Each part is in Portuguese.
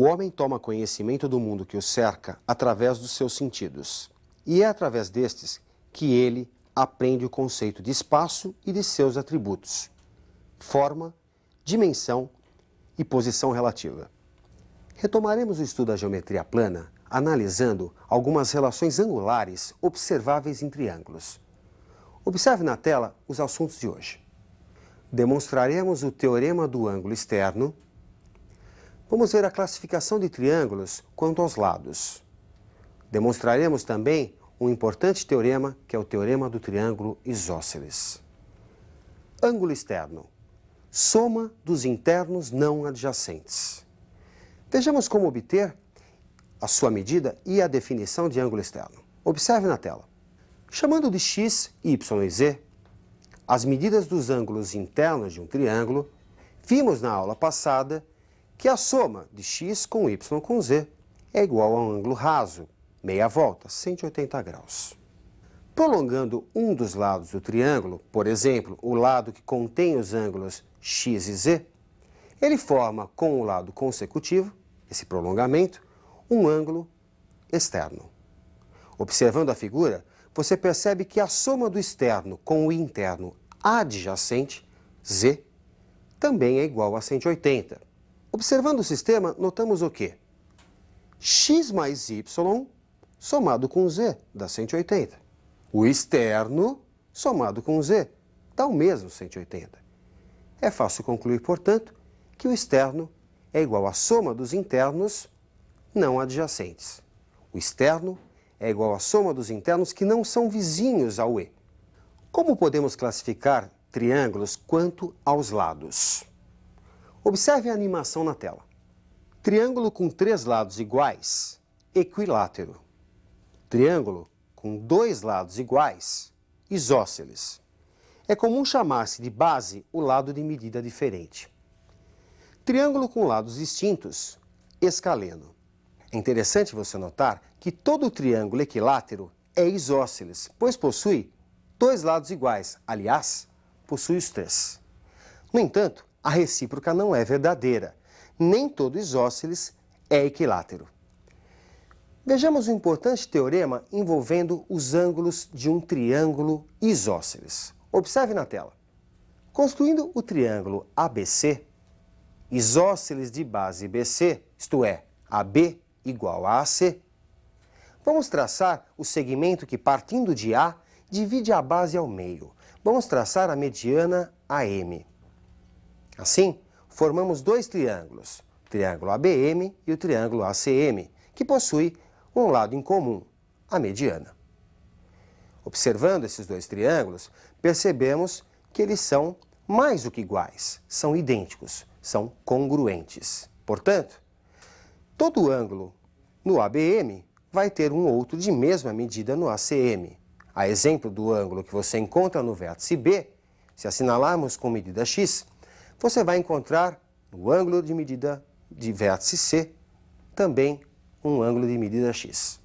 O homem toma conhecimento do mundo que o cerca através dos seus sentidos. E é através destes que ele aprende o conceito de espaço e de seus atributos: forma, dimensão e posição relativa. Retomaremos o estudo da geometria plana analisando algumas relações angulares observáveis em triângulos. Observe na tela os assuntos de hoje. Demonstraremos o teorema do ângulo externo. Vamos ver a classificação de triângulos quanto aos lados. Demonstraremos também um importante teorema, que é o teorema do triângulo isósceles. Ângulo externo: soma dos internos não adjacentes. Vejamos como obter a sua medida e a definição de ângulo externo. Observe na tela. Chamando de x, y e z as medidas dos ângulos internos de um triângulo, vimos na aula passada que a soma de x com y com z é igual a um ângulo raso, meia volta, 180 graus. Prolongando um dos lados do triângulo, por exemplo, o lado que contém os ângulos x e z, ele forma com o lado consecutivo, esse prolongamento, um ângulo externo. Observando a figura, você percebe que a soma do externo com o interno adjacente, z, também é igual a 180. Observando o sistema, notamos o quê? X mais y somado com z dá 180. O externo somado com z dá o mesmo 180. É fácil concluir, portanto, que o externo é igual à soma dos internos não adjacentes. O externo é igual à soma dos internos que não são vizinhos ao E. Como podemos classificar triângulos quanto aos lados? Observe a animação na tela. Triângulo com 3 lados iguais, equilátero. Triângulo com 2 lados iguais, isósceles. É comum chamar-se de base o lado de medida diferente. Triângulo com lados distintos, escaleno. É interessante você notar que todo triângulo equilátero é isósceles, pois possui 2 lados iguais. Aliás, possui os 3. No entanto, a recíproca não é verdadeira. Nem todo isósceles é equilátero. Vejamos um importante teorema envolvendo os ângulos de um triângulo isósceles. Observe na tela. Construindo o triângulo ABC, isósceles de base BC, isto é, AB igual a AC, vamos traçar o segmento que, partindo de A, divide a base ao meio. Vamos traçar a mediana AM. Assim, formamos 2 triângulos, o triângulo ABM e o triângulo ACM, que possuem um lado em comum, a mediana. Observando esses 2 triângulos, percebemos que eles são mais do que iguais, são idênticos, são congruentes. Portanto, todo ângulo no ABM vai ter um outro de mesma medida no ACM. A exemplo do ângulo que você encontra no vértice B, se assinalarmos com medida x, você vai encontrar no ângulo de medida de vértice C também um ângulo de medida x.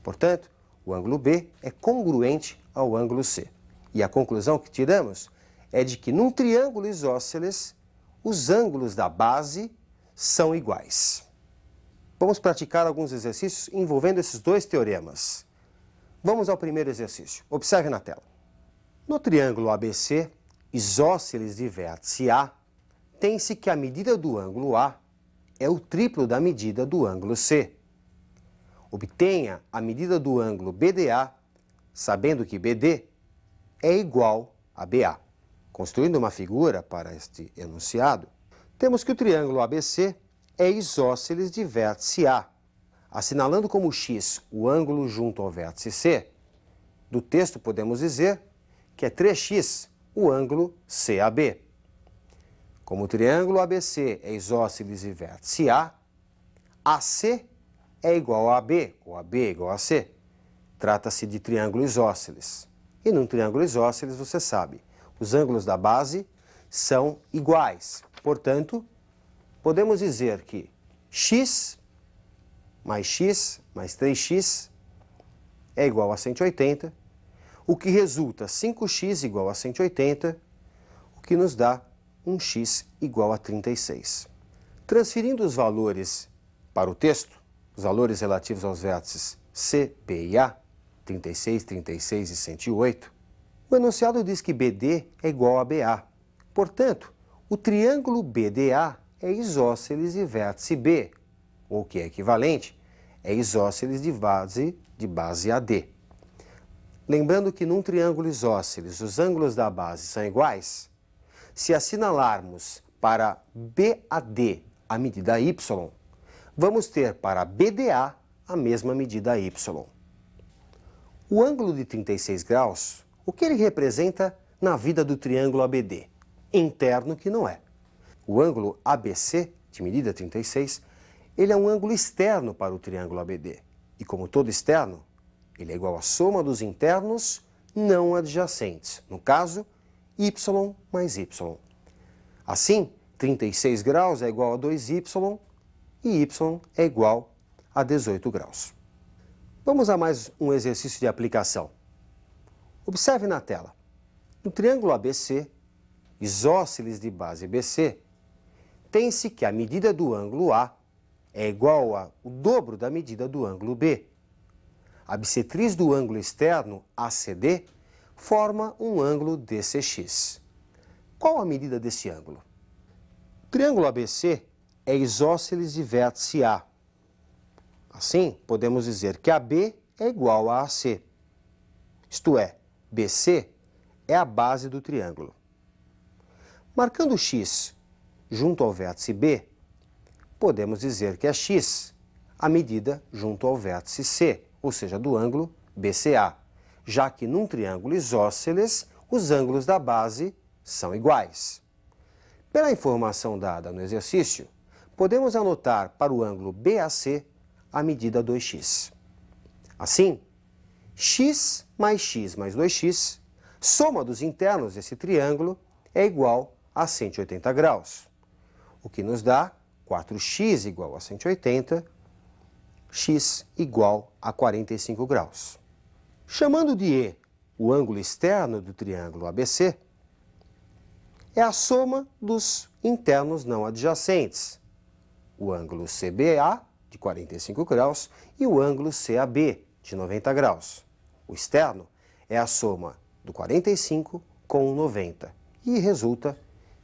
Portanto, o ângulo B é congruente ao ângulo C. E a conclusão que tiramos é de que num triângulo isósceles, os ângulos da base são iguais. Vamos praticar alguns exercícios envolvendo esses 2 teoremas. Vamos ao primeiro exercício. Observe na tela. No triângulo ABC, isósceles de vértice A, tem-se que a medida do ângulo A é o triplo da medida do ângulo C. Obtenha a medida do ângulo BDA, sabendo que BD é igual a BA. Construindo uma figura para este enunciado, temos que o triângulo ABC é isósceles de vértice A. Assinalando como x o ângulo junto ao vértice C, do texto podemos dizer que é 3x o ângulo CAB. Como o triângulo ABC é isósceles de vértice A, AC é igual a AB, ou AB é igual a C. Trata-se de triângulo isósceles. E num triângulo isósceles, você sabe, os ângulos da base são iguais. Portanto, podemos dizer que x mais 3x é igual a 180, o que resulta 5x igual a 180, o que nos dá um x igual a 36. Transferindo os valores Para o texto, os valores relativos aos vértices C, B e A, 36, 36 e 108, o enunciado diz que BD é igual a BA. Portanto, o triângulo BDA é isósceles de vértice B, ou que é equivalente, é isósceles de base AD. Lembrando que num triângulo isósceles os ângulos da base são iguais, se assinalarmos para BAD a medida y, vamos ter para BDA a mesma medida y. O ângulo de 36 graus, o que ele representa na vida do triângulo ABD? Interno que não é. O ângulo ABC, de medida 36, ele é um ângulo externo para o triângulo ABD. E como todo externo, ele é igual à soma dos internos não adjacentes. No caso, y mais y. Assim, 36 graus é igual a 2y e y é igual a 18 graus. Vamos a mais um exercício de aplicação. Observe na tela. No triângulo ABC, isósceles de base BC, tem-se que a medida do ângulo A é igual ao dobro da medida do ângulo B. A bissetriz do ângulo externo ACD forma um ângulo DCX. Qual a medida desse ângulo? O triângulo ABC é isósceles de vértice A. Assim, podemos dizer que AB é igual a AC. Isto é, BC é a base do triângulo. Marcando X junto ao vértice B, podemos dizer que é X a medida junto ao vértice C, ou seja, do ângulo BCA, já que num triângulo isósceles os ângulos da base são iguais. Pela informação dada no exercício, podemos anotar para o ângulo BAC a medida 2x. Assim, x mais 2x, soma dos internos desse triângulo, é igual a 180 graus, o que nos dá 4x igual a 180, x igual a 45 graus. Chamando de E o ângulo externo do triângulo ABC, é a soma dos internos não adjacentes, o ângulo CBA, de 45 graus, e o ângulo CAB, de 90 graus. O externo é a soma do 45 com o 90 e resulta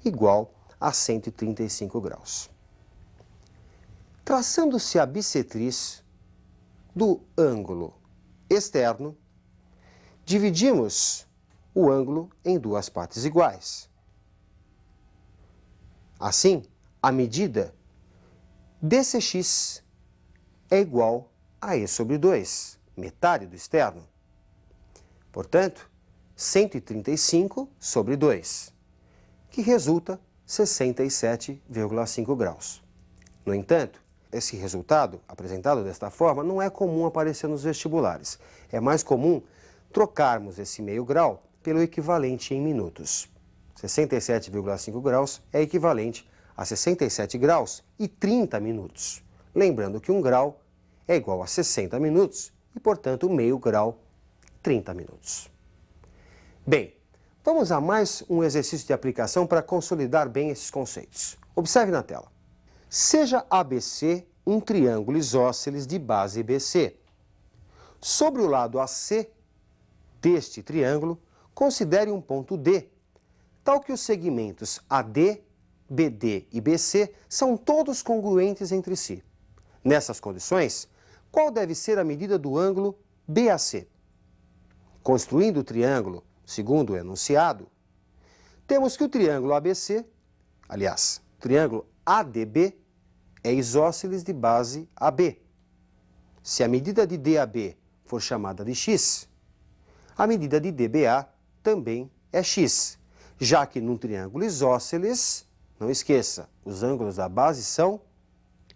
igual a 135 graus. Traçando-se a bissetriz do ângulo externo, dividimos o ângulo em duas partes iguais. Assim, a medida DCX é igual a E sobre 2, metade do externo. Portanto, 135 sobre 2, que resulta 67,5 graus. No entanto, esse resultado, apresentado desta forma, não é comum aparecer nos vestibulares. É mais comum trocarmos esse meio grau pelo equivalente em minutos. 67,5 graus é equivalente a 67 graus e 30 minutos. Lembrando que 1 grau é igual a 60 minutos e, portanto, meio grau, 30 minutos. Bem, vamos a mais um exercício de aplicação para consolidar bem esses conceitos. Observe na tela. Seja ABC um triângulo isósceles de base BC. Sobre o lado AC deste triângulo, considere um ponto D, tal que os segmentos AD, BD e BC são todos congruentes entre si. Nessas condições, qual deve ser a medida do ângulo BAC? Construindo o triângulo segundo o enunciado, temos que o triângulo ABC, aliás, o triângulo ADB, é isósceles de base AB. Se a medida de DAB for chamada de x, a medida de DBA também é x, já que num triângulo isósceles, não esqueça, os ângulos da base são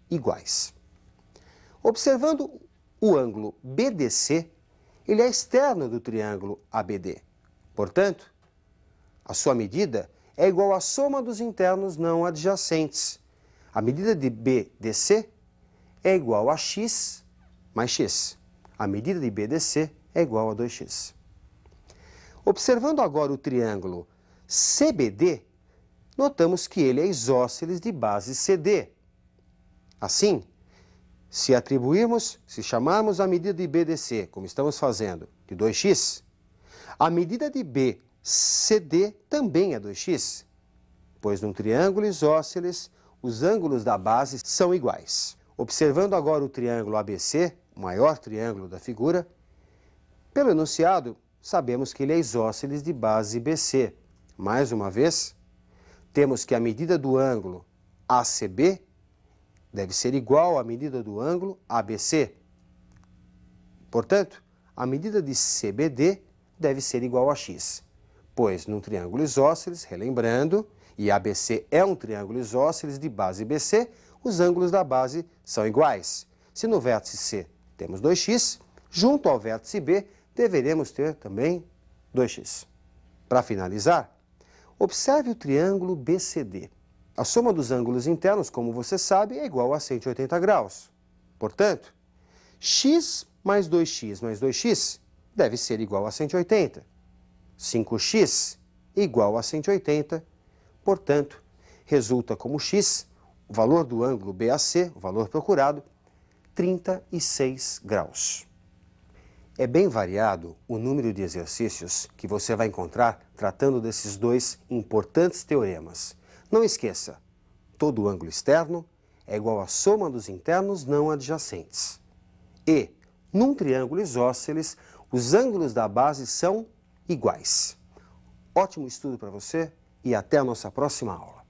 iguais. Observando o ângulo BDC, ele é externo do triângulo ABD. Portanto, a sua medida é igual à soma dos internos não adjacentes. A medida de BDC é igual a x mais x. A medida de BDC é igual a 2x. Observando agora o triângulo CBD, notamos que ele é isósceles de base CD. Assim, Se chamarmos a medida de BDC, como estamos fazendo, de 2x, a medida de BCD também é 2x, pois num triângulo isósceles, os ângulos da base são iguais. Observando agora o triângulo ABC, o maior triângulo da figura, pelo enunciado, sabemos que ele é isósceles de base BC. Mais uma vez, temos que a medida do ângulo ACB deve ser igual à medida do ângulo ABC. Portanto, a medida de CBD deve ser igual a x, pois num triângulo isósceles, relembrando, e ABC é um triângulo isósceles de base BC, os ângulos da base são iguais. Se no vértice C temos 2x, junto ao vértice B deveremos ter também 2x. Para finalizar, observe o triângulo BCD. A soma dos ângulos internos, como você sabe, é igual a 180 graus. Portanto, x mais 2x deve ser igual a 180. 5x igual a 180. Portanto, resulta como x, o valor do ângulo BAC, o valor procurado, 36 graus. É bem variado o número de exercícios que você vai encontrar tratando desses dois importantes teoremas. Não esqueça, todo ângulo externo é igual à soma dos internos não adjacentes. E, num triângulo isósceles, os ângulos da base são iguais. Ótimo estudo para você e até a nossa próxima aula.